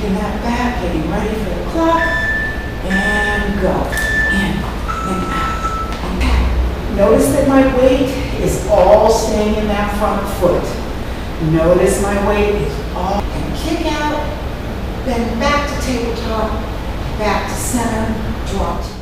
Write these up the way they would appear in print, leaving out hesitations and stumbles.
kicking that back, getting ready for the clock, and go. In and out and back. Notice that my weight is all staying in that front foot. Notice my weight is all, and kick out, then back to tabletop, back to center, drop to the other.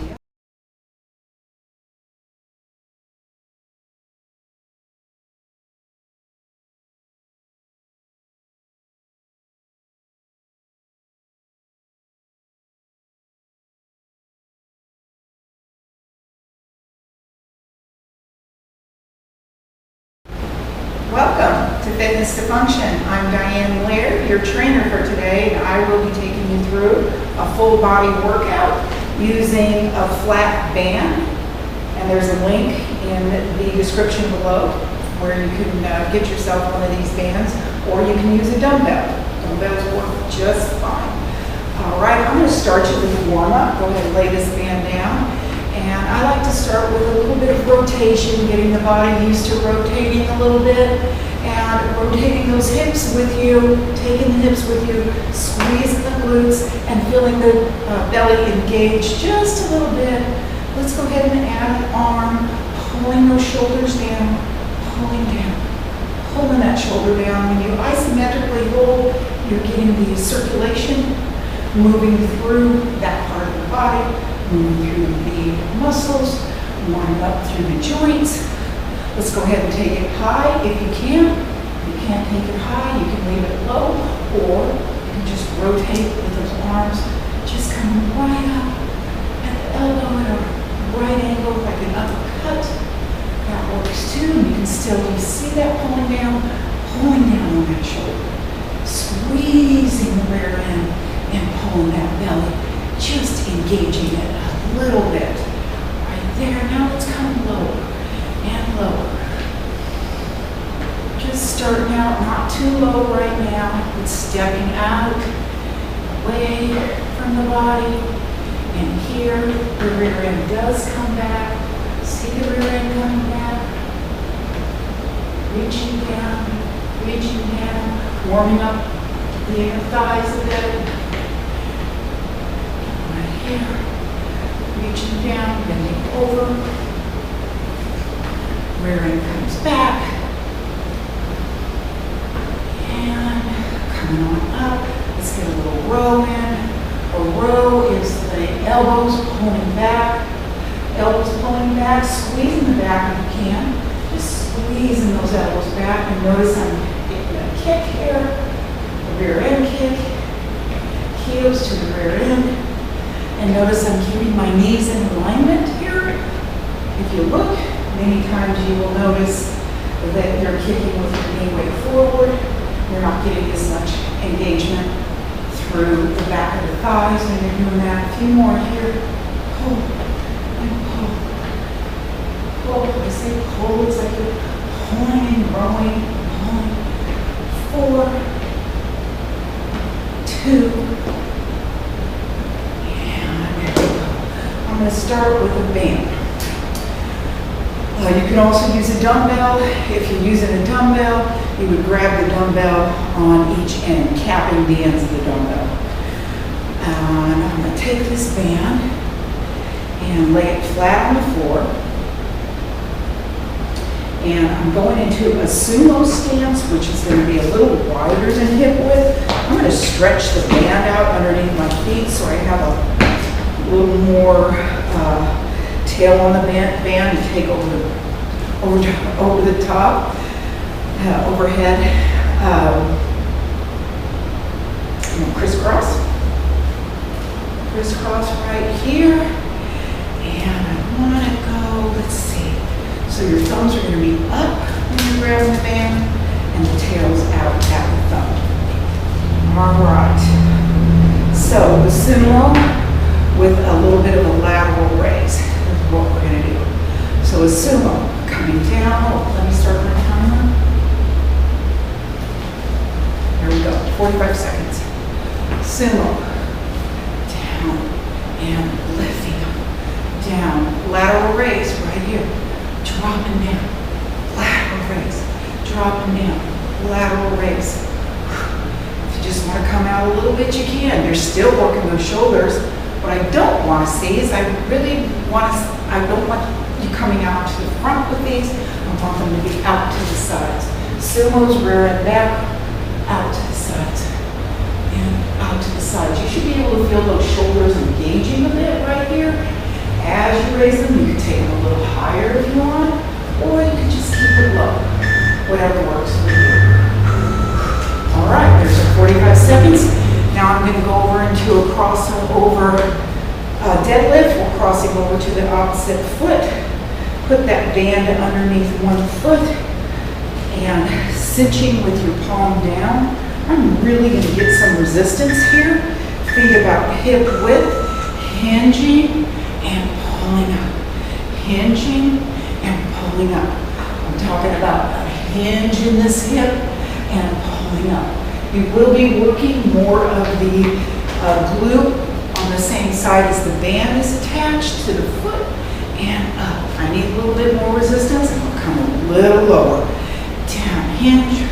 Welcome to Fitness to Function. I'm Dianne Laird, your trainer for today, and I will be taking you through a full body workout using a flat band. And there's a link in the description below where you can get yourself one of these bands, or you can use a dumbbell. Dumbbells work just fine. All right, I'm going to start you with a warm-up. Go ahead and lay this band down. And I like to start with a little bit of rotation, getting the body used to rotating a little bit, and rotating those hips with you, taking the hips with you, squeezing the glutes, and feeling the belly engage just a little bit. Let's go ahead and add an arm, pulling those shoulders down, pulling that shoulder down. When you isometrically hold, you're getting the circulation moving through that part of the body, moving through the muscles, warming up through the joints. Let's go ahead and take it high if you can. If you can't take it high, you can leave it low, or you can just rotate with those arms, just coming right up at the elbow at a right angle, like an uppercut. That works too. And you can still, you see that pulling down on that shoulder, squeezing the rear end and pulling that belly, just engaging it a little bit. Right there. Now let's come lower and lower. Just starting out, not too low right now, but stepping out, away from the body. And here, the rear end does come back. See the rear end coming back. Reaching down, warming up the inner thighs a bit. Here, reaching down, bending over, rear end comes back, and coming on up. Let's get a little row in. A row is the elbows pulling back, squeezing the back if you can, just squeezing those elbows back. And notice I'm getting a kick here, the rear end kick, heels to the rear end. And notice I'm keeping my knees in alignment here. If you look, many times you will notice that you're kicking with your knee weight forward. You're not getting as much engagement through the back of the thighs when you're doing that. A few more here. Pull and pull. Pull. When I say pull, it's like you're pulling and rowing, pulling. 4, 2, I'm going to start with a band. You can also use a dumbbell. If you're using a dumbbell, you would grab the dumbbell on each end, capping the ends of the dumbbell. And I'm going to take this band and lay it flat on the floor. And I'm going into a sumo stance, which is going to be a little wider than hip width. I'm going to stretch the band out underneath my feet so I have a little more tail on the band to take over the top, overhead, crisscross right here. And I want to go, let's see. So your thumbs are going to be up when you're grabbing the band, and the tail's out at the thumb. All right. So the sumo with a little bit of a lateral raise is what we're going to do. So a sumo coming down. Let me start my timer. There we go. 45 seconds. Sumo. Down and lifting up. Down. Lateral raise right here. Dropping down. Lateral raise. Dropping down. Lateral raise. If you just want to come out a little bit, you can. You're still working those shoulders. What I don't want to see is I don't want you coming out to the front with these. I want them to be out to the sides. Sumos, rear and back, out to the sides, and out to the sides. You should be able to feel those shoulders engaging a bit right here. As you raise them, you can take them a little higher if you want, or you can just keep it low, whatever works for you. All right, there's our 45 seconds. Now I'm going to go over into a crossover deadlift. We're crossing over to the opposite foot. Put that band underneath one foot and cinching with your palm down. I'm really going to get some resistance here. Feet about hip width, hinging and pulling up. Hinging and pulling up. I'm talking about a hinge in this hip and pulling up. You will be working more of the glute on the same side as the band is attached to the foot and up. I need a little bit more resistance and I'll come a little lower. Down, hinge.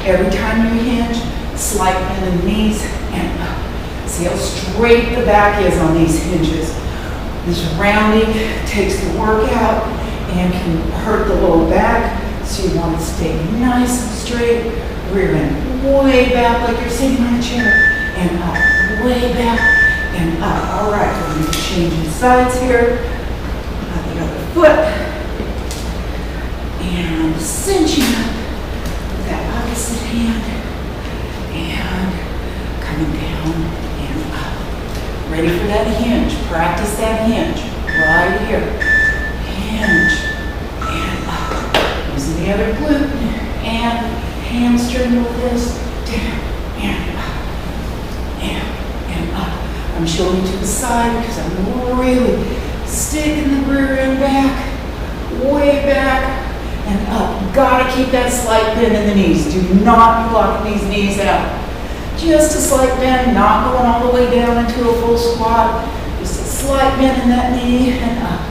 Every time you hinge, slight bend in the knees and up. See how straight the back is on these hinges. This rounding takes the work out and can hurt the lower back. So you want to stay nice and straight. Rear end way back like you're sitting on a chair and up, way back and up. All right, we're going to be changing sides here. The other foot and cinching up with that opposite hand and coming down and up. Ready for that hinge. Practice that hinge right here. Hinge and up. Using the other glute and hamstring with this, down and up, and up. I'm showing you to the side because I'm really sticking the rear end back, way back, and up. Gotta keep that slight bend in the knees. Do not be blocking these knees out. Just a slight bend, not going all the way down into a full squat. Just a slight bend in that knee and up.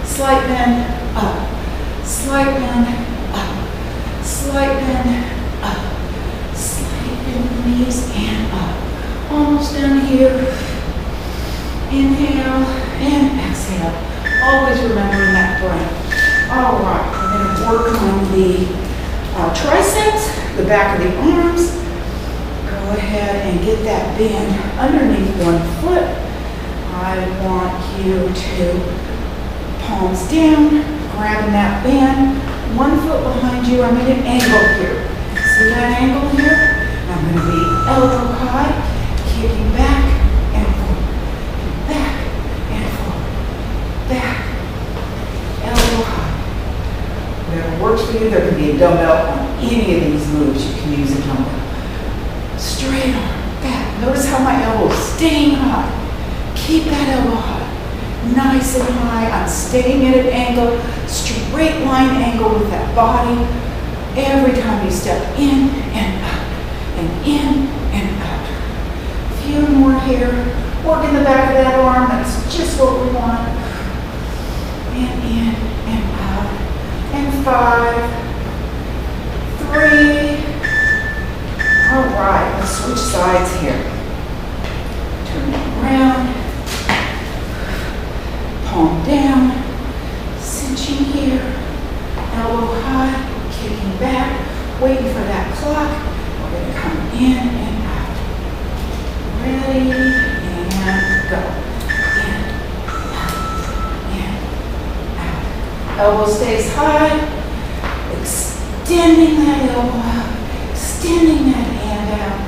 Slight bend, up. Slight bend, up. Slight bend, up. Slight bend in the knees and up. Almost down here. Inhale and exhale. Always remembering that breath. All right, we're going to work on the triceps, the back of the arms. Go ahead and get that bend underneath one foot. I want you to palms down, grabbing that band, one foot behind you. I'm in an angle here. See that angle here? I'm going to be elbow high, kicking back and forward, back and forward, back, elbow high. Whatever works for you, there can be a dumbbell on any of these moves. You can use a dumbbell. Straight arm, back. Notice how my elbow is staying high. Keep that elbow high, nice and high. I'm staying at an angle, straight line angle with that body. Every time you step in and out, and in and out. A few more here. Working the back of that arm, that's just what we want. And in and out. And 5, 3. All right, let's switch sides here. Turn it around. Palm down. Cinching here. Elbow high, kicking back, waiting for that clock. We're going to come in and out. Ready, and go. In, out. Elbow stays high. Extending that elbow out. Extending that hand out.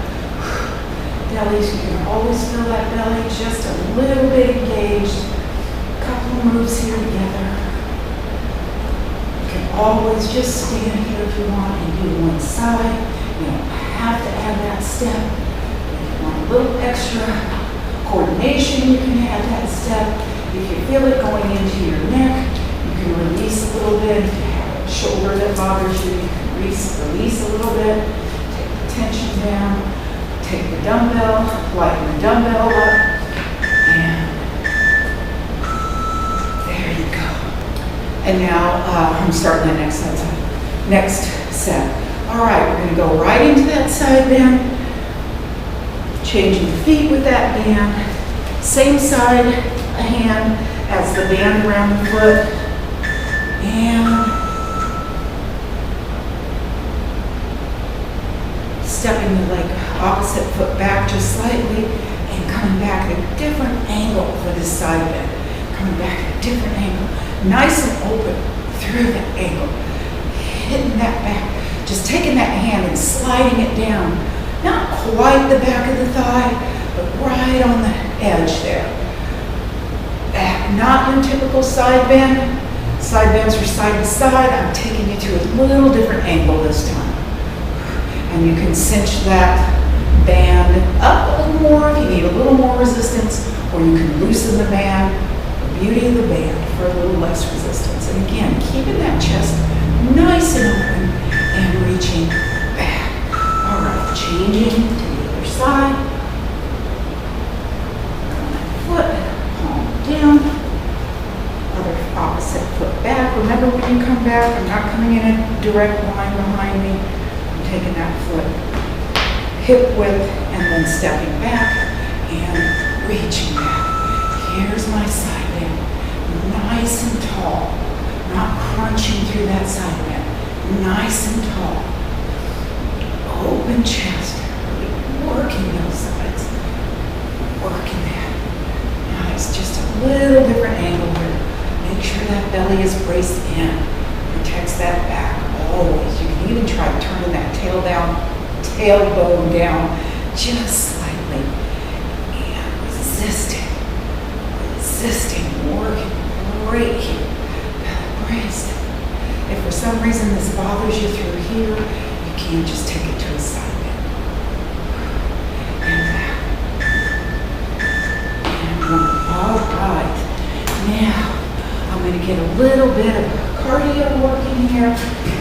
Bellies, you can always feel that belly just a little bit engaged. A couple moves here together. Always just stand here if you want and do one side. You don't have to add that step. If you want a little extra coordination, you can add that step. If you feel it going into your neck, you can release a little bit. If you have a shoulder that bothers you, you can release a little bit. Take the tension down. Take the dumbbell, lighten the dumbbell up, and there you go. And now I'm starting the next set. All right, we're going to go right into that side bend. Changing the feet with that band. Same side hand as the band around the foot. And stepping the leg opposite foot back just slightly and coming back at a different angle for this side bend. Coming back at a different angle. Nice and open through that angle. Hitting that back. Just taking that hand and sliding it down. Not quite the back of the thigh, but right on the edge there. Back, not your typical side bend. Side bends are side to side. I'm taking you to a little different angle this time. And you can cinch that band up a little more if you need a little more resistance, or you can loosen the band, the beauty of the band, for a little less resistance. And again, keeping that chest nice and open and reaching back. All right, changing to the other side. Foot, palm down. Other opposite foot back. Remember when you come back, I'm not coming in a direct line behind me. Taking that foot hip width and then stepping back and reaching back. Here's my side bend. Nice and tall. Not crunching through that side bend. Nice and tall. Open chest. Really working those sides. Working that. Nice. Just a little different angle here. Make sure that belly is braced in. Protects that back. Always. You can even try turning that tailbone down just slightly. And resisting, working right here. Braced. If for some reason this bothers you through here, you can just take it to a side bend. And back. And one. All right. Now, I'm going to get a little bit of cardio working here.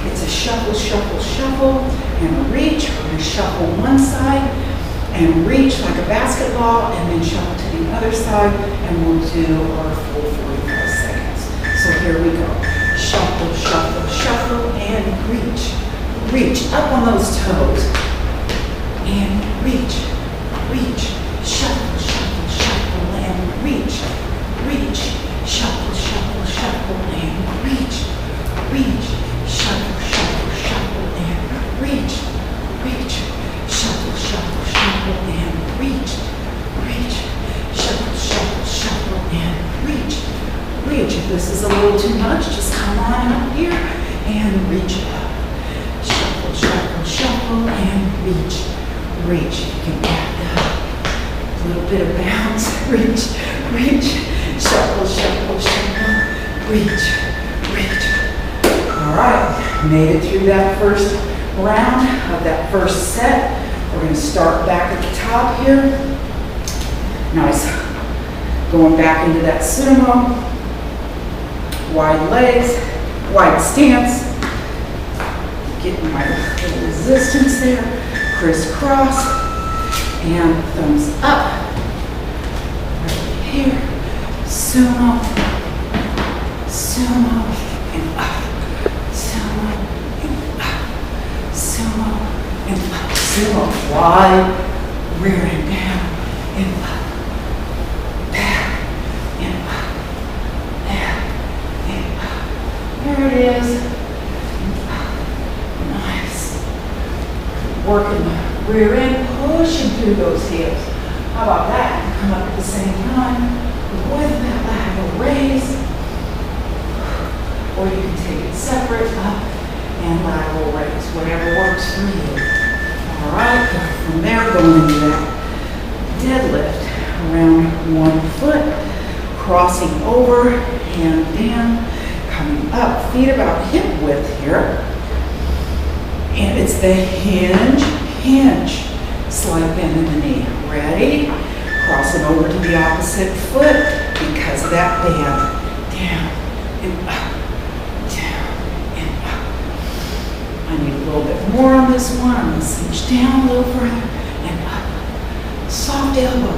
It's a shuffle, shuffle, shuffle, and a reach. We're going to shuffle one side and reach like a basketball, and then shuffle to the other side, and we'll do our full 45 seconds. So here we go. Shuffle, shuffle, shuffle, and reach. Reach up on those toes. And reach, reach, shuffle, shuffle, shuffle, and reach, reach, shuffle, shuffle, shuffle, and reach, reach, shuffle, shuffle, shuffle, and reach, reach, shuffle, shuffle, shuffle, and reach, reach, shuffle, shuffle, shuffle, and reach, reach. If this is a little too much, just come on up here and reach up. Shuffle, shuffle, shuffle, and reach, reach. You can back up. A little bit of bounce. Reach, reach, shuffle, shuffle, shuffle, reach, reach. All right, made it through that first round of that first set. We're going to start back at the top here. Nice. Going back into that sumo. Wide legs, wide stance. Getting my little resistance there. Crisscross. And thumbs up. Right here. Sumo. Sumo. And up. Sumo. And up. Sumo. And up. Sumo. Wide. Rear and down. And up. Back. And up. Back. And up. There it is. And up. Nice. Working the rear end. Pushing through those heels. How about that? Come up at the same time with that lateral raise. Or you can take it separate, up and lateral raise, whatever works for you. All right, from there, going into that deadlift. Around one foot, crossing over, hand down, coming up, feet about hip width here. And it's the hinge, hinge. Slight bend in the knee. Ready? Crossing over to the opposite foot because of that band. Down and up, down and up. I need a little bit more on this one. I'm going to cinch down a little further and up. Soft elbow.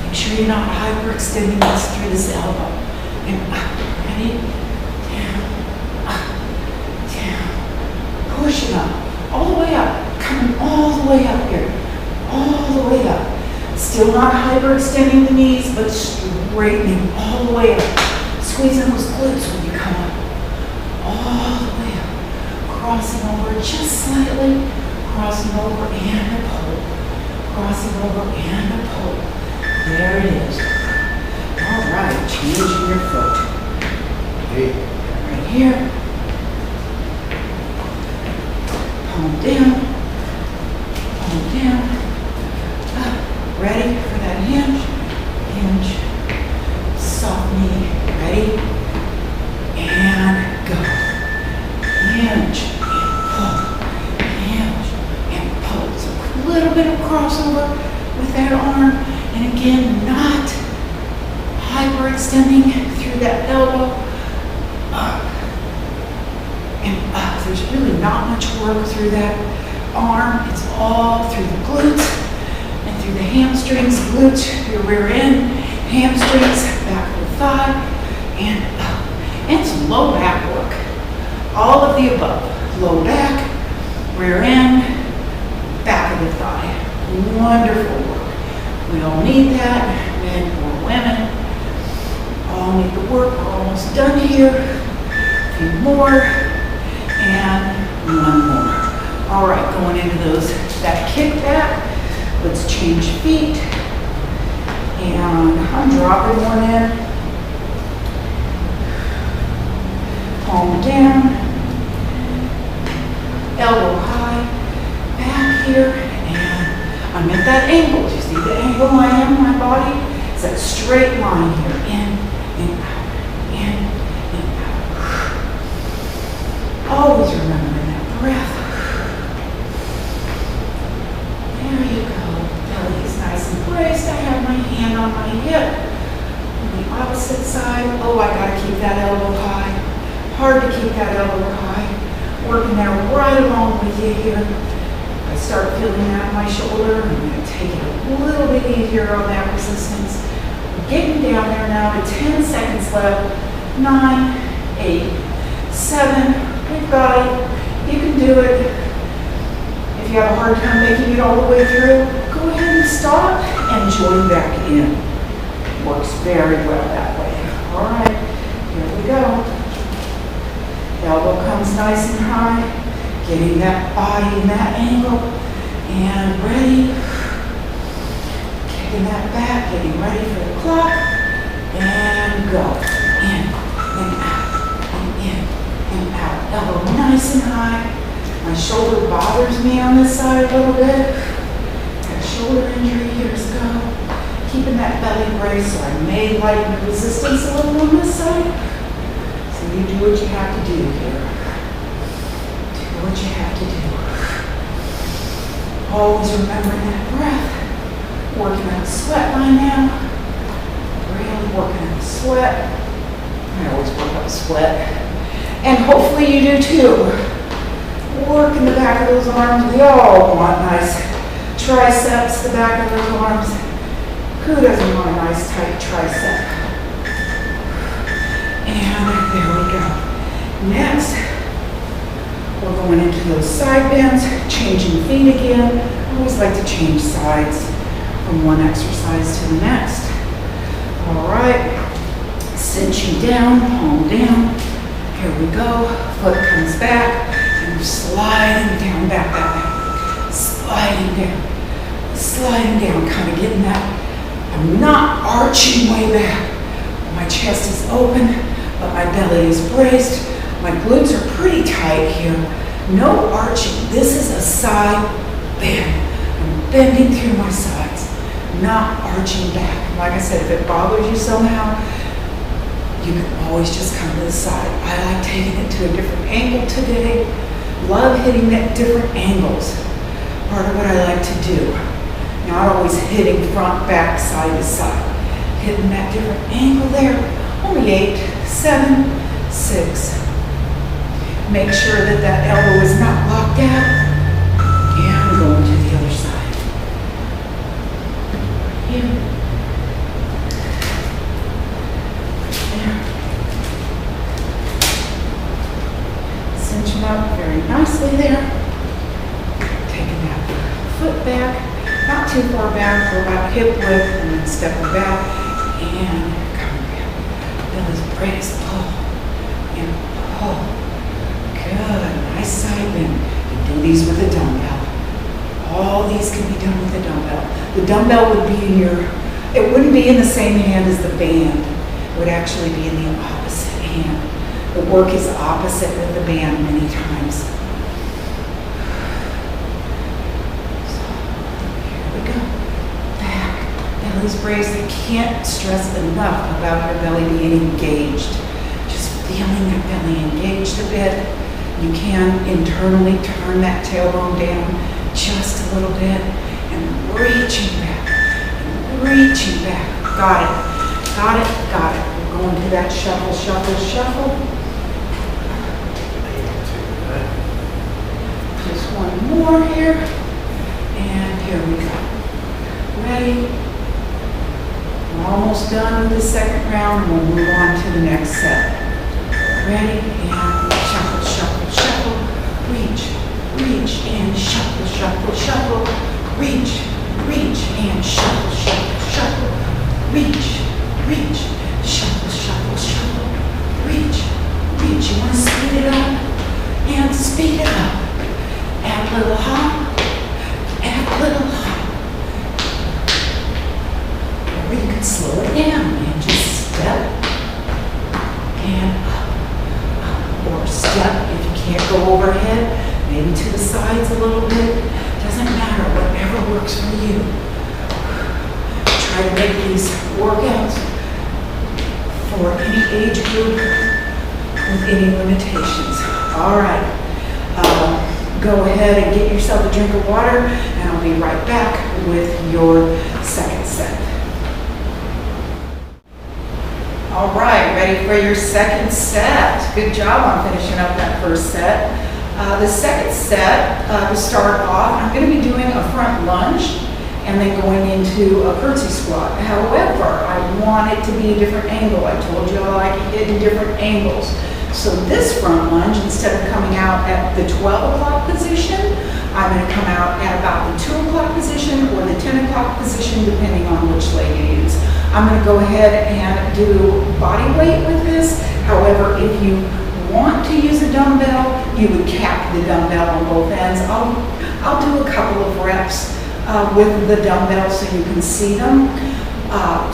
Make sure you're not hyperextending this through this elbow. And up. Ready? Down, up, down. Pushing up. All the way up. Coming all the way up here. All the way up. Still not hyperextending the knees, but straightening all the way up. Squeezing those glutes when you come up. All the way up. Crossing over just slightly. Crossing over and a pull. Crossing over and a pull. There it is. All right, changing your foot. Right here. Palm down. Palm down. Ready for that hinge, hinge, soft knee, ready, and go. Hinge, and pull. So a little bit of crossover with that arm, and again, not hyperextending through that elbow, up and up. There's really not much work through that arm. It's all through the glutes. Through the hamstrings, glutes, your rear end, hamstrings, back of the thigh, and up. And some low back work. All of the above. Low back, rear end, back of the thigh. Wonderful work. We all need that, men or women. All need the work. We're almost done here. A few more, and one more. All right, going into that kick back. Let's change feet, and I'm dropping one in, palm down, elbow high, back here, and I'm at that angle. Do you see the angle I am in my body? It's that straight line here, in and out, in and out. Always remembering that breath. There you go. Belly is nice and braced. I have my hand on my hip. On the opposite side, oh, I gotta keep that elbow high. Hard to keep that elbow high. Working there right along with you here. I start feeling that in my shoulder. I'm gonna take it a little bit easier on that resistance. We're getting down there now to 10 seconds left. 9, 8, 7. We've got it. You can do it. If you have a hard time making it all the way through, go ahead and stop and join back in. Works very well that way. All right, here we go. Elbow comes nice and high, getting that body in that angle, and ready. Kicking that back, getting ready for the clock, and go. In, and out, and in, and out. Elbow nice and high. My shoulder bothers me on this side a little bit. Got a shoulder injury years ago. Keeping that belly braced, so I may lighten the resistance a little on this side. So you do what you have to do here. Do what you have to do. Always remembering that breath. Working that sweat line now. Really working at the sweat. I always work up sweat. And hopefully you do too. Work in the back of those arms. We all want nice triceps, the back of those arms. Who doesn't want a nice tight tricep? And there we go. Next, we're going into those side bends, changing feet again. I always like to change sides from one exercise to the next. All right, cinching down, palm down. Here we go. Foot comes back. And we're sliding down back that way. Sliding down, kind of getting that. I'm not arching way back. My chest is open, but my belly is braced. My glutes are pretty tight here. No arching. This is a side bend. I'm bending through my sides, not arching back. Like I said, if it bothers you somehow, you can always just come to the side. I like taking it to a different angle today. Love hitting at different angles. Part of what I like to do. Not always hitting front, back, side to side. Hitting that different angle there. Only 8, 7, 6. Make sure that that elbow is not locked out. And going to the other side. Here. There. Cinching up very nicely there. Taking that foot back. Not too far back. We're about hip width and then stepping back and coming back. Belly's brace, pull and pull. Good, nice side bend. You do these with a dumbbell. All these can be done with a dumbbell. The dumbbell would be in your, it wouldn't be in the same hand as the band. It would actually be in the opposite hand. The work is opposite of the band many times. So, here we go. Back, belly's braced. I can't stress enough about your belly being engaged. Just feeling that belly engaged a bit. You can internally turn that tailbone down just a little bit and reaching back, reaching back. Got it, got it, got it. We're going to that shuffle, shuffle, shuffle. Just one more here, and here we go. Ready? We're almost done with the second round, and we'll move on to the next set. Ready? And shuffle, shuffle, shuffle. Reach, reach, and shuffle, shuffle, shuffle. Reach, reach, and shuffle, shuffle, shuffle. Reach, reach, shuffle, shuffle, shuffle. Reach, reach. You want to speed it up? And speed it up. Add a little hop, add a little hop. Or you can slow it down and just step and up. Or step if you can't go overhead, maybe to the sides a little bit. Doesn't matter, whatever works for you. Try to make these workouts for any age group with any limitations. All right. Go ahead and get yourself a drink of water, and I'll be right back with your second set. All right, ready for your second set. Good job on finishing up that first set. The second set, to start off, I'm going to be doing a front lunge and then going into a curtsy squat. However, I want it to be a different angle. I told you I like it in different angles. So this front lunge, instead of coming out at the 12 o'clock position, I'm going to come out at about the 2 o'clock position or the 10 o'clock position, depending on which leg you use. I'm going to go ahead and do body weight with this. However, if you want to use a dumbbell, you would cap the dumbbell on both ends. I'll do a couple of reps with the dumbbell so you can see them.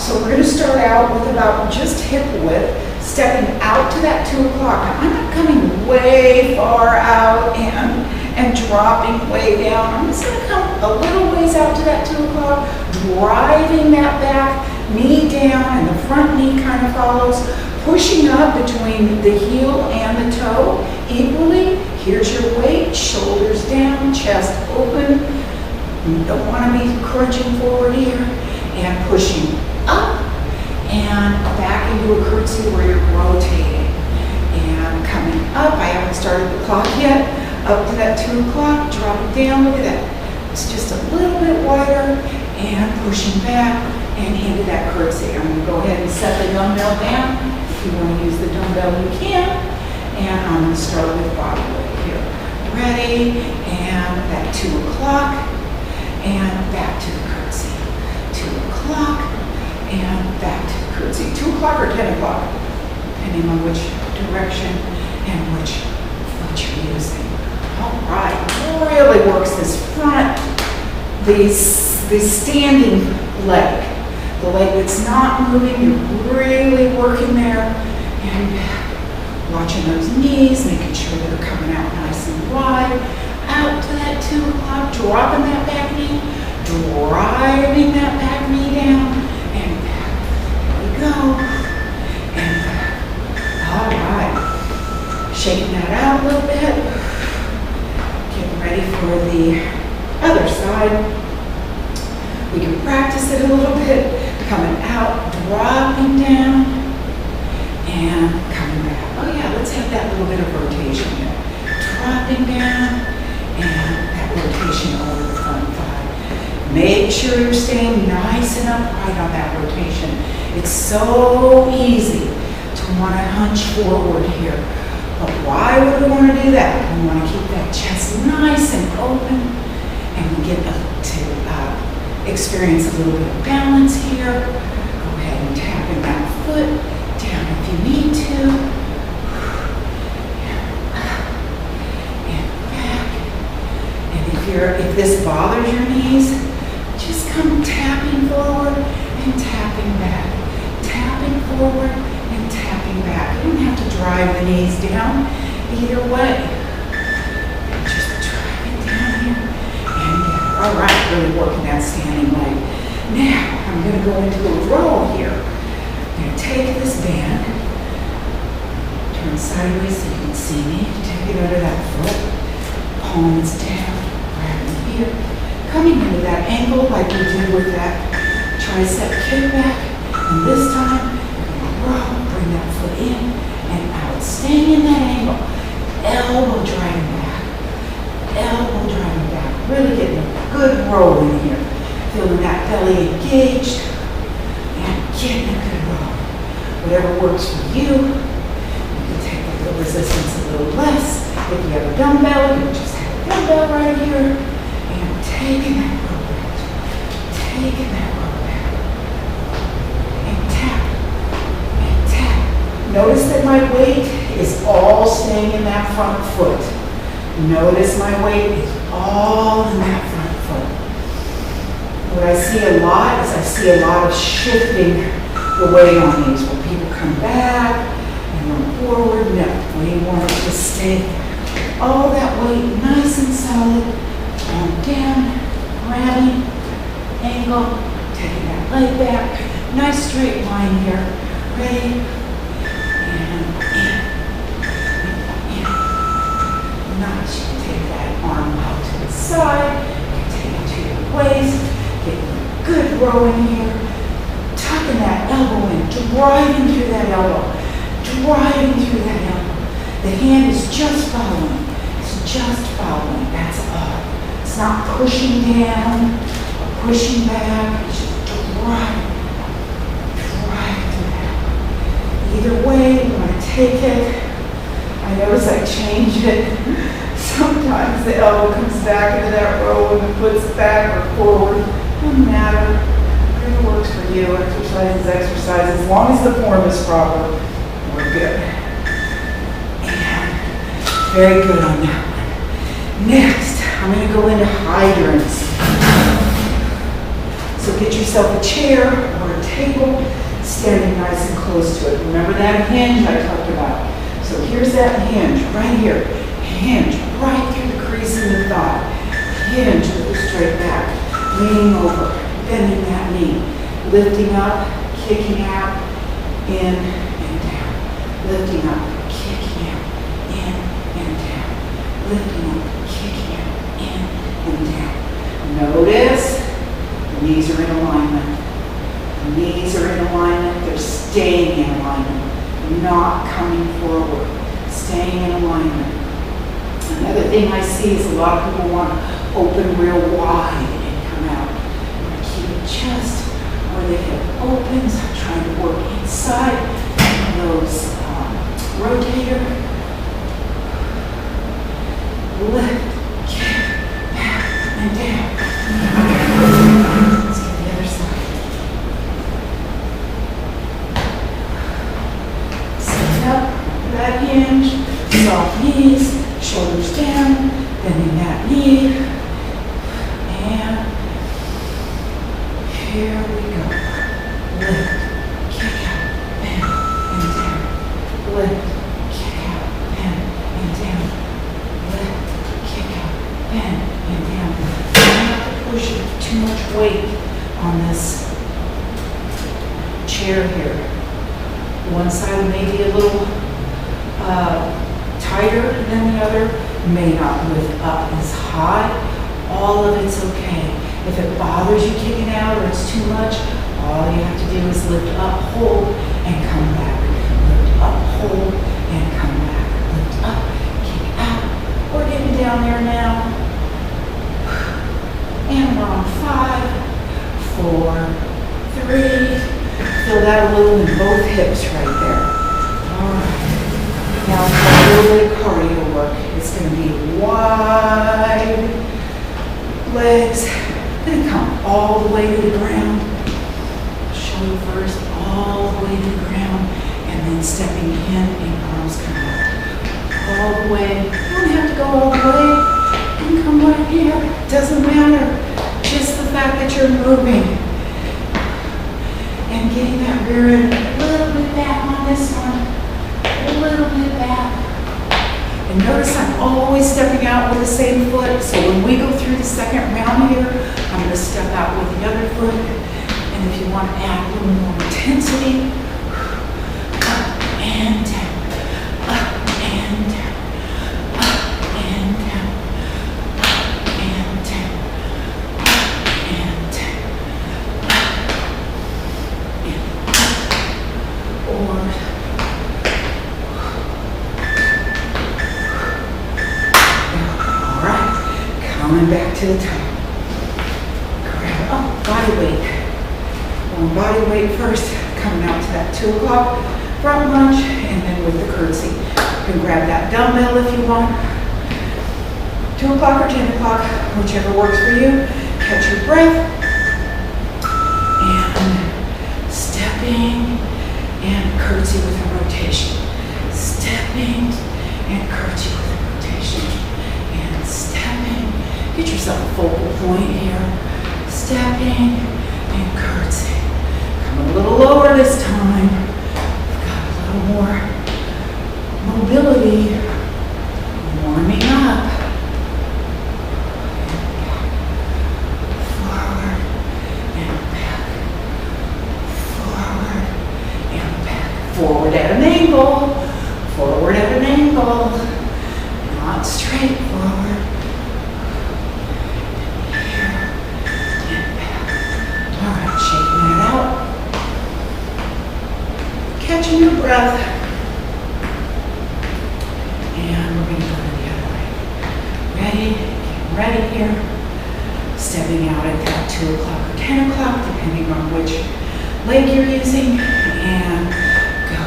So we're going to start out with about just hip width, stepping out to that 2 o'clock. Now, I'm not coming way far out and dropping way down. I'm just going to come a little ways out to that 2 o'clock, driving that back knee down, and the front knee kind of follows, pushing up between the heel and the toe equally. Here's your weight, shoulders down, chest open. You don't want to be crunching forward here, and pushing up and back into a curtsy where you're rotating and coming up. I haven't started the clock yet. Up to that 2 o'clock, drop it down. Look at that. It's just a little bit wider and pushing back and into that curtsy. I'm going to go ahead and set the dumbbell down. If you want to use the dumbbell, you can. And I'm going to start with body weight here. Ready, and that 2 o'clock, and back to the curtsy. 2 o'clock, and back to the curtsy. 2 o'clock or 10 o'clock, depending on which direction and which foot you're using. All right, really works this front, the standing leg. The leg that's not moving, you're really working there and back. Watching those knees, making sure that they're coming out nice and wide. Out to that 2 o'clock, dropping that back knee, driving that back knee down, and back. There we go. And back. All right. Shaking that out a little bit. Getting ready for the other side. We can practice it a little bit. Coming out, dropping down, and coming back. Oh yeah, let's have that little bit of rotation here. Dropping down, and that rotation over the front thigh. Make sure you're staying nice and upright on that rotation. It's so easy to want to hunch forward here. But why would we want to do that? We want to keep that chest nice and open, and we get up to experience a little bit of balance here. Go ahead and tap in that foot down if you need to. And back. And if this bothers your knees, just come tapping forward and tapping back. Tapping forward and tapping back. You don't have to drive the knees down either way. Just drive it down here and down. All right, really working that standing leg. Now, I'm going to go into a roll here. I'm going to take this band, turn sideways so you can see me. Take it under that foot. Palms down, grab it here. Coming into that angle like we did with that tricep kickback. And this time, you're going to roll, bring that foot in and out. Staying in that angle. Elbow driving back. Elbow driving back. Really getting a good roll in here. Feeling that belly engaged. And getting a good roll. Whatever works for you. You can take a little resistance a little less. If you have a dumbbell, you can just have a dumbbell right here. And taking that roll back. Taking that roll back. And tap. And tap. Notice that my weight is all staying in that front foot. Notice my weight is all in that front foot. What I see a lot is I see a lot of shifting the weight on these where people come back and run forward. No, we want it to stay all that weight nice and solid. And down, grabbing, angle, taking that leg back. Nice straight line here. Ready? And in. Nice. You can take that arm out to the side. You can take it to your waist. Getting a good row in here. Tucking that elbow in. Driving through that elbow. Driving through that elbow. The hand is just following. It's just following. That's all. It's not pushing down or pushing back. It's just driving. Drive through that. Either way, you want to take it. I notice I change it. Sometimes the elbow comes back into that row and the foot's back or forward. Doesn't matter. Whatever works for you. Exercise is exercise. As long as the form is proper, we're good. And very good on that one. Next, I'm going to go into hydrants. So get yourself a chair or a table, standing nice and close to it. Remember that hinge I talked about? So here's that hinge right here. Hinge right through the crease in the thigh. Hinge with the straight back. Leaning over, bending that knee. Lifting up, kicking out, in and down. Lifting up, kicking out, in and down. Lifting up, kicking out, in and down. Notice the knees are in alignment. The knees are in alignment. They're staying in alignment. Not coming forward, staying in alignment. Another thing I see is a lot of people want to open real wide and come out. I'm going to keep it just where the hip opens. I'm trying to work inside those rotator. Lift, kick, back, and down. Let's get the other side. Up, that hinge, soft knees, shoulders down, bending that knee, and here we go. Lift, kick out, bend, and down. Lift, kick out, bend, and down. Lift, kick out, bend, and down. You don't have to push too much weight on this chair here. One side may be a little tighter than the other, may not lift up as high. All of it's okay. If it bothers you kicking out or it's too much, all you have to do is lift up, hold, and come back. Lift up, hold, and come back. Lift up, kick out. We're getting down there now. And we're on 5, 4, 3. Feel that a little in both hips right there. All right. Now for a little bit of cardio work, it's going to be wide legs, Gonna come all the way to the ground. Shoulder first, all the way to the ground, and then stepping in and arms come out. All the way. You don't have to go all the way. You can come right here. Doesn't matter. Just the fact that you're moving. And getting that rear end a little bit back on this one. A little bit back. And notice I'm always stepping out with the same foot. So when we go through the second round here, I'm going to step out with the other foot. And if you want to add a little more intensity, up and down, up and down, up and down, up and down, up and down, up and up, coming back to the top. Grab up, body weight. On body weight first, coming out to that 2 o'clock front lunge, and then with the curtsy. You can grab that dumbbell if you want. 2 o'clock or 10 o'clock, whichever works for you. Catch your breath. And stepping and curtsy with a rotation. Stepping and curtsy with a rotation. And stepping. Get yourself a focal point here. Stepping and curtsy. Come a little lower this time. Got a little more mobility. Warming up. Forward and back. Forward and back. Forward at an angle. Forward at an angle. Not straight forward. Catching your breath, and we're going to go to the other way. Ready? Get ready here. Stepping out at that 2 o'clock or 10 o'clock, depending on which leg you're using, and go.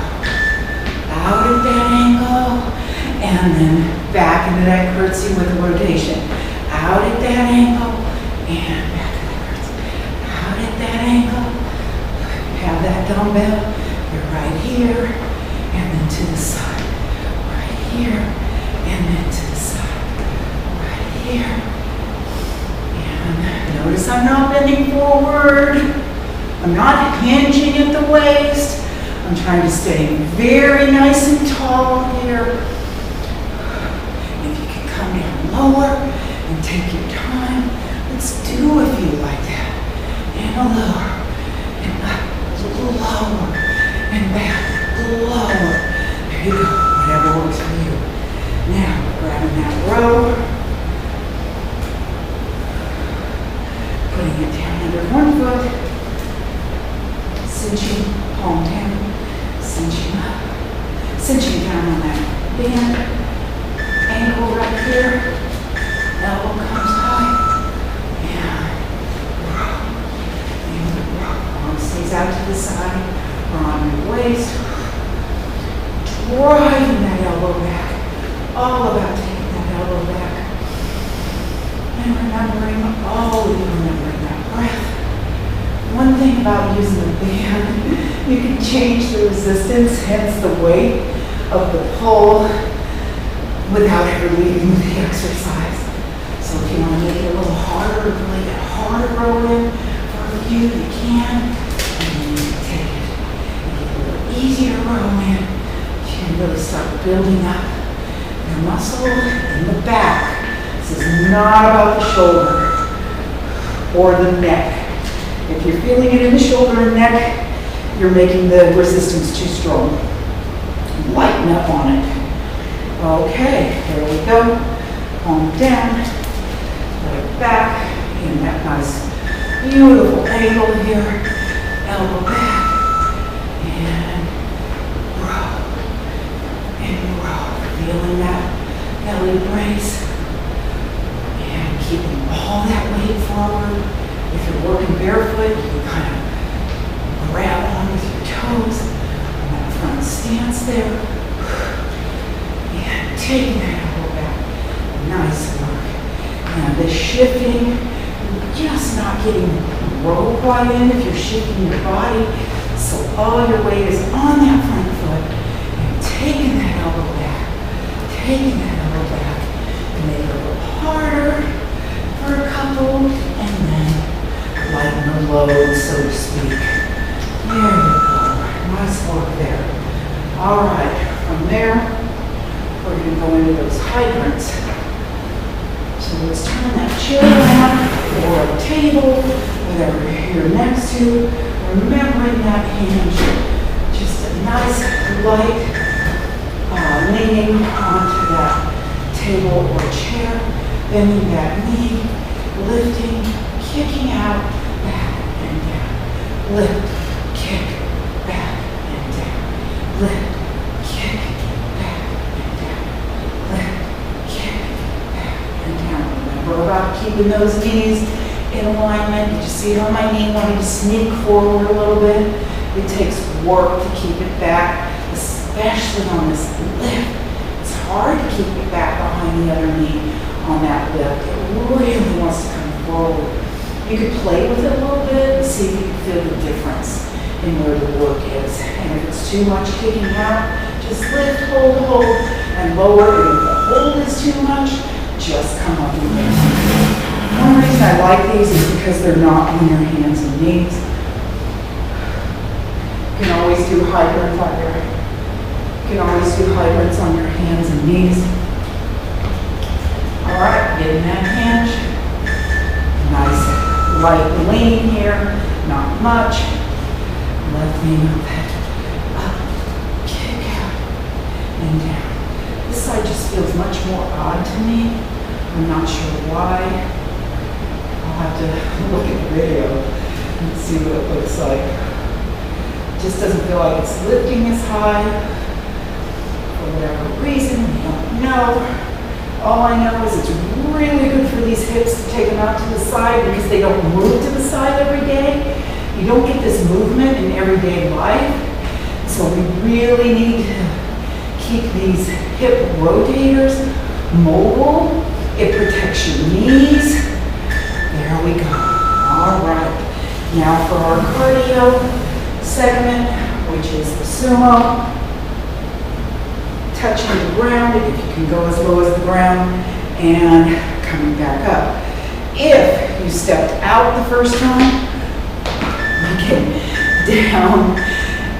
Out at that angle, and then back into that curtsy with a rotation. Out at that angle, and back to that curtsy. Out at that angle. Have that dumbbell. You're right here, and then to the side. Right here, and then to the side. Right here. And notice I'm not bending forward. I'm not hinging at the waist. I'm trying to stay very nice and tall here. If you can come down lower and take your time, let's do a few like that. And a lower, and up, a little lower. And back, lower. There you go, whatever works for you. Now, grabbing that row, putting it down under one foot, cinching, palm down, cinching up, cinching down on that band, ankle right here, elbow comes high, and row, arm stays out to the side. On your waist, driving that elbow back, all about taking that elbow back, and always remembering that breath. One thing about using a band, you can change the resistance, hence the weight of the pull, without ever leaving the exercise. So if you want to make it a little harder, really get harder rolling for you, you can. Easier row in. You can really start building up your muscle in the back. This is not about the shoulder or the neck. If you're feeling it in the shoulder and neck, you're making the resistance too strong. Lighten up on it. Okay, here we go. Palm down, right back in that nice, beautiful angle here. Elbow back. Feeling that belly brace and keeping all that weight forward. If you're working barefoot, you can kind of grab on with your toes on that front stance there. And taking that elbow back. Nice work. Now this shifting, you're just not quite in if you're shifting your body. So all your weight is on that front foot and taking that elbow back, taking that elbow back, and make it a little harder for a couple, and then lighten the load, so to speak. There you go. Nice work there. All right, from there, we're going to go into those hydrants. So let's turn that chair around or a table, whatever you're next to. Remembering that hinge, just a nice light leaning onto that table or chair, bending that knee, lifting, kicking out, back and down. Lift, kick, back and down. Lift, kick, back and down. Lift, kick, back and down. Remember about keeping those knees in alignment. Did you see it on my knee wanting to sneak forward a little bit? It takes work to keep it back, especially on this lift. It's hard to keep it back behind the other knee on that lift. It really wants to come forward. You could play with it a little bit and see if you can feel the difference in where the work is. And if it's too much kicking out, just lift, hold, and lower. And if the hold is too much, just come up and lift. One reason I like these is because they're not on your hands and knees. You can always do hydrants on your hands and knees. All right, getting that hinge. Nice light lean here, not much. Left knee up, kick out, and down. This side just feels much more odd to me. I'm not sure why. I'll have to look at the video and see what it looks like. It just doesn't feel like it's lifting as high for whatever reason. We don't know. All I know is it's really good for these hips to take them out to the side because they don't move to the side every day. You don't get this movement in everyday life. So we really need to keep these hip rotators mobile. It protects your knees. There we go. All right. Now for our cardio segment, which is the sumo. Touching the ground, if you can go as low as the ground, and coming back up. If you stepped out the first time, you came down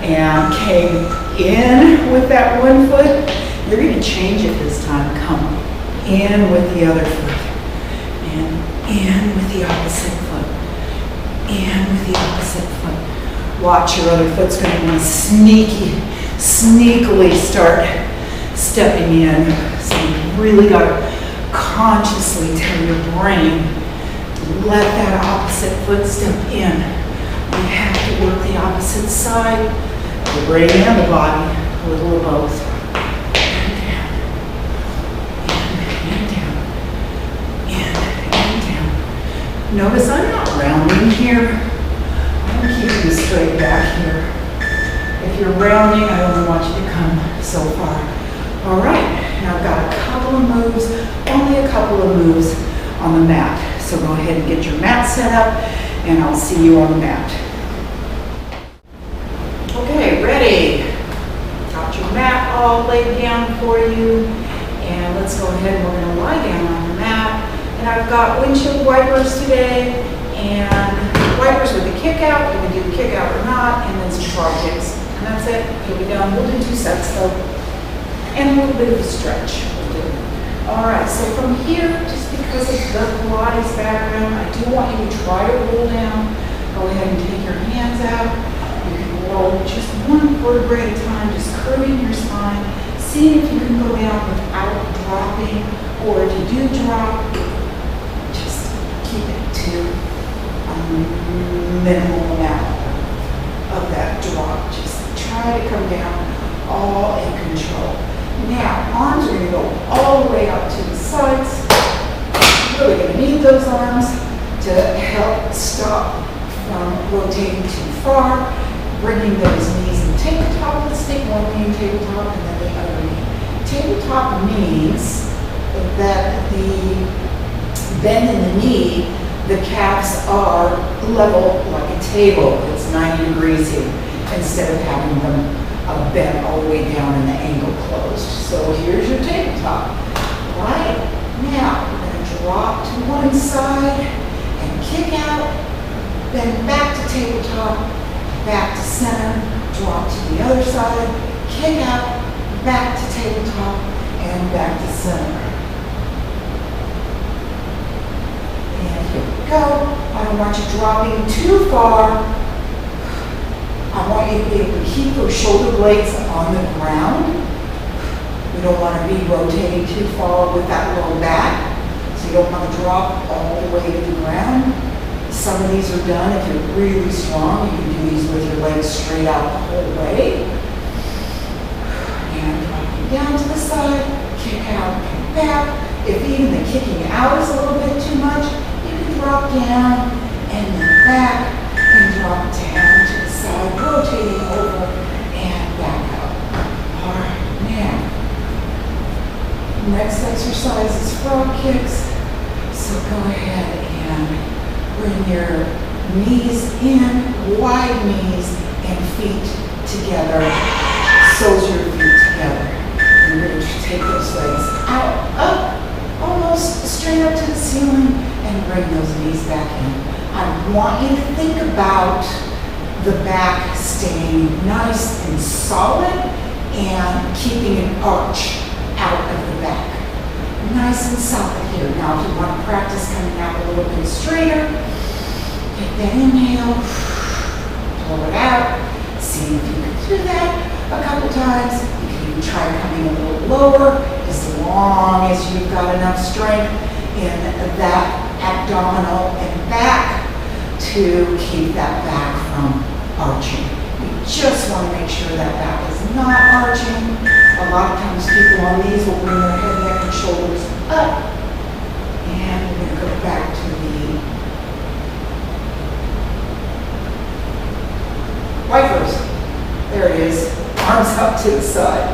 and came in with that one foot, you're going to change it this time. Come in with the other foot, and in with the opposite foot, in with the opposite foot. Watch, your other foot's going to want to sneakily start stepping in. So you really got to consciously tell your brain, let that opposite foot step in. We have to work the opposite side, the brain and the body, a little of both. And down, and down, and down. Notice I'm not rounding here. I'm keeping you straight back here. If you're rounding, I only want you to come so far. All right, now I've got a couple of moves, only a couple of moves on the mat. So go ahead and get your mat set up, and I'll see you on the mat. Okay, ready? Got your mat all laid down for you, and let's go ahead and we're going to lie down on the mat. And I've got windshield wipers today, and wipers with a kick out. You can do the kick out or not, and then some frog kicks. And that's it. You'll be done. We'll do 2 sets though. And a little bit of a stretch. All right, so from here, just because of the Pilates background, I do want you to try to roll down. Go ahead and take your hands out. You can roll just 1 vertebrae at a time, just curving your spine. See if you can go down without dropping, or if you do drop, just keep it to a minimal amount of that drop. Just try to come down all in control. Now, arms are going to go all the way out to the sides. You're really going to need those arms to help stop from rotating too far, bringing those knees and tabletop. Let's take one knee tabletop and then the other knee. Tabletop means that the bend in the knee the calves are level like a table. It's 90 degrees here, instead of having them bent all the way down and the angle closed. So here's your tabletop. Right now, we're going to drop to one side and kick out, then back to tabletop, back to center, drop to the other side, kick out, back to tabletop, and back to center. And here we go. I don't want you dropping too far. I want you to be able to keep those shoulder blades on the ground. We don't want to be rotating too far with that low back. So you don't want to drop all the way to the ground. Some of these are done if you're really strong. You can do these with your legs straight out the whole way. And dropping down to the side, kick out and back. If even the kicking out is a little bit too much, you can drop down and then back and drop down to the side, rotating over and back up. All right, now, next exercise is frog kicks. So go ahead and bring your knees in, wide knees and feet together. Soles of your feet together. And you're going to take those legs out, up, almost straight up to the ceiling, and bring those knees back in. I want you to think about the back staying nice and solid and keeping an arch out of the back. Nice and solid here. Now if you want to practice coming out a little bit straighter, take that inhale, pull it out. See if you can do that a couple times. You can even try coming a little lower as long as you've got enough strength in that abdominal and back to keep that back from arching. You just want to make sure that back is not arching. A lot of times people on these will bring their head, neck, and shoulders up. And we're going to go back to the wipers. There it is. Arms up to the side.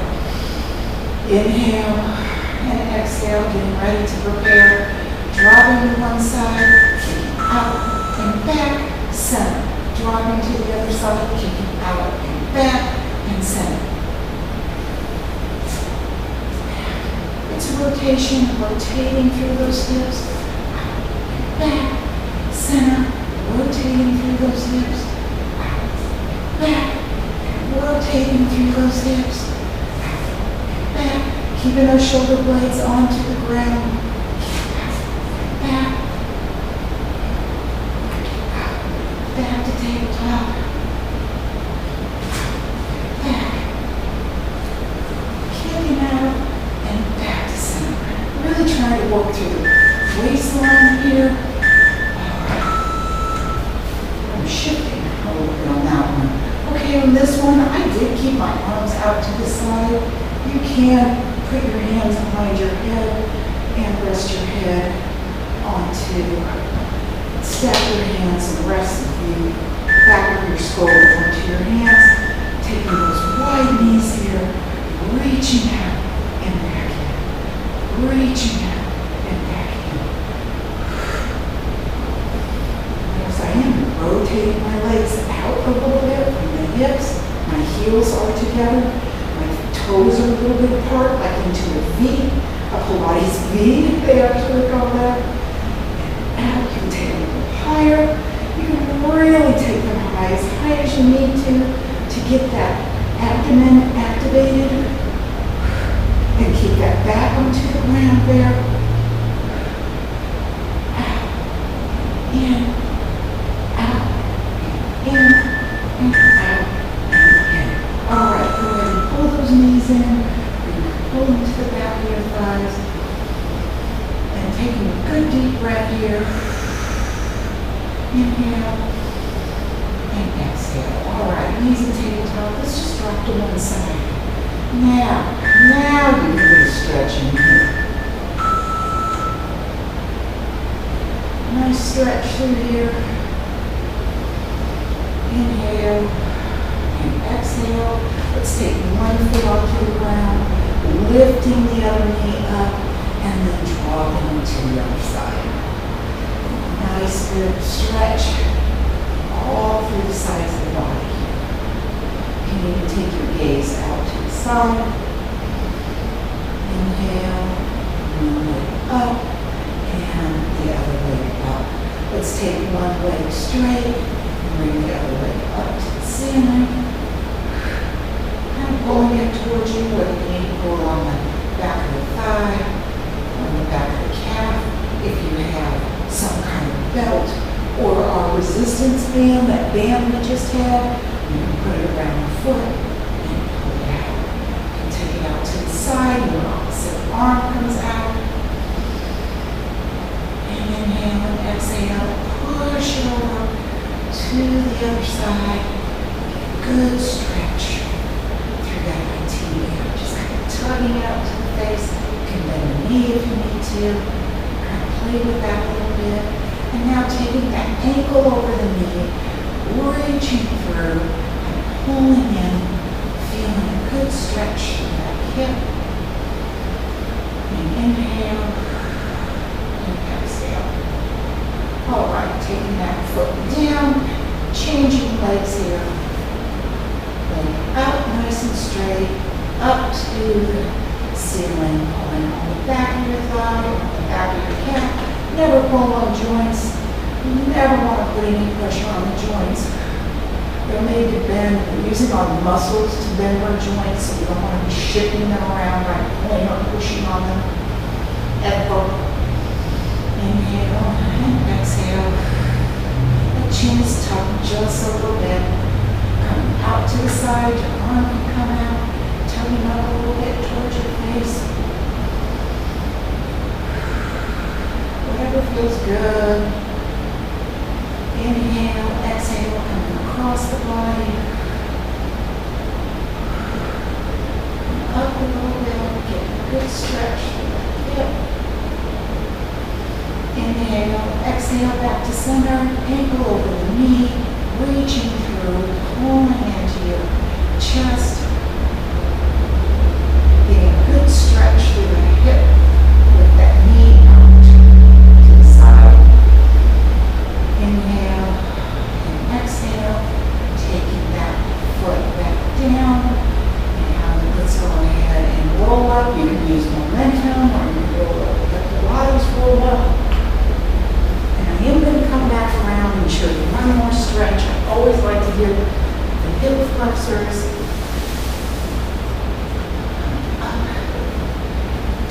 Inhale and exhale, getting ready to prepare. Dropping to one side, kicking out and back, center. Dropping to the other side, kicking out and back, and center. It's a rotation, rotating through those hips, out and back, center, rotating through those hips, out and back, and rotating through those hips, out and back, keeping those shoulder blades onto the ground, back, back to tabletop, back, kicking out, and back to center. Really trying to work through the waistline here. I'm shifting a little bit on that one. Okay, on this one, I did keep my arms out to the side. You can put your hands behind your head and rest your head onto, step your hands and rest the back of your skull onto your hands, taking those wide knees here, reaching out and back in, reaching out and back in. As I am rotating my legs out a little bit from the hips, my heels are together, my toes are a little bit apart, like into a V, a Pilates V, they actually call that. And you can take it a little higher. You can really take them high as you need to get that abdomen activated. And keep that back onto the ground there. Out, in, out, in, and out, and in. All right, go ahead and pull those knees in. Pull them to the back of your thighs. And taking a good deep breath here. Inhale and exhale. All right, knees and tabletop. Let's just drop to one side. Now you can do a stretch in here. Nice stretch through here. Inhale and exhale. Let's take one foot onto the ground, lifting the other knee up, and then dropping to the other side. nice good stretch all through the sides of the body. You can even take your gaze out to the side. Inhale, one leg up, and the other leg up. Let's take one leg straight, bring the other leg up to the ceiling. Kind of pulling it towards you, whether you need to pull on the back of the thigh, on the back of the calf. If you have some kind of belt or a resistance band, that band we just had, you can put it around the foot and pull it out. You can take it out to the side, your opposite arm comes out. And inhale and exhale, push it over to the other side. Good stretch through that IT band. Just kind of tugging out to the face. You can bend the knee if you need to. Play with that a little bit. And now taking that ankle over the knee, reaching through and pulling in, feeling a good stretch through that hip. And inhale and exhale. All right, taking that foot down, changing legs here. Leg out nice and straight, up to the ceiling, pulling on the back of your thigh, on the back of your calf. Never pull on joints. You never want to put any pressure on the joints. They're made to bend. We're using our muscles to bend our joints, so we don't want to be shifting them around by pulling or pushing on them. Ever. Inhale and exhale. The chin is tucked just a little bit. Come out to the side. Your arm can come out. Tugging up a little bit towards your face. Whatever feels good. Inhale, exhale, coming across the body. Up a little bit, get a good stretch through the hip. Inhale, exhale, back to center, ankle over the knee, reaching through, pulling into your chest. Getting a good stretch through the hip with that knee out to the side. Inhale and exhale, taking that foot back down. And let's go ahead and roll up. You can use momentum or you can roll up. Let the bodies roll up. And I am going to come back around and show you one more stretch. I always like to do the hip flexors.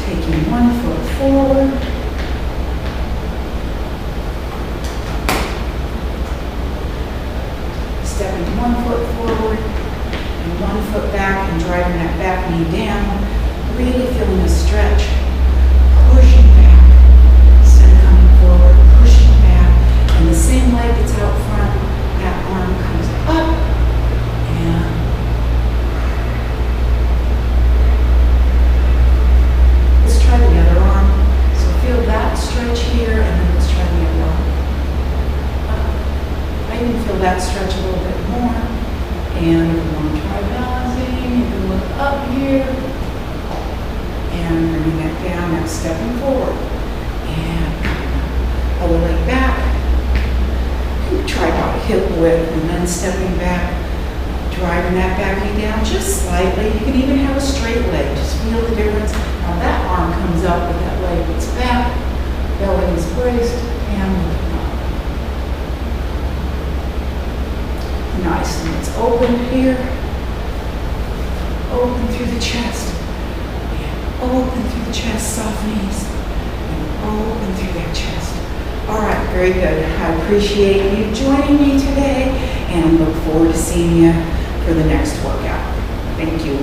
Taking one foot forward. Stepping one foot forward and one foot back and driving that back knee down. Really feeling a stretch. Pushing back. Instead of coming forward, pushing back. And the same leg that's out front, that arm comes up and try the other arm. So feel that stretch here, and then let's try the other arm. I even feel that stretch a little bit more. And if you want to try balancing, you can look up here and bringing that down. Now stepping forward and other leg back. You try about hip width and then stepping back, driving that back knee down just slightly. You can even have a straight leg. Just feel the difference. Now that arm comes up with that leg that's back, belly is braced, and looking up. Nice, and it's open here. Open through the chest. And open through the chest, soft knees. And open through that chest. All right, very good. I appreciate you joining me today, and look forward to seeing you for the next workout. Thank you.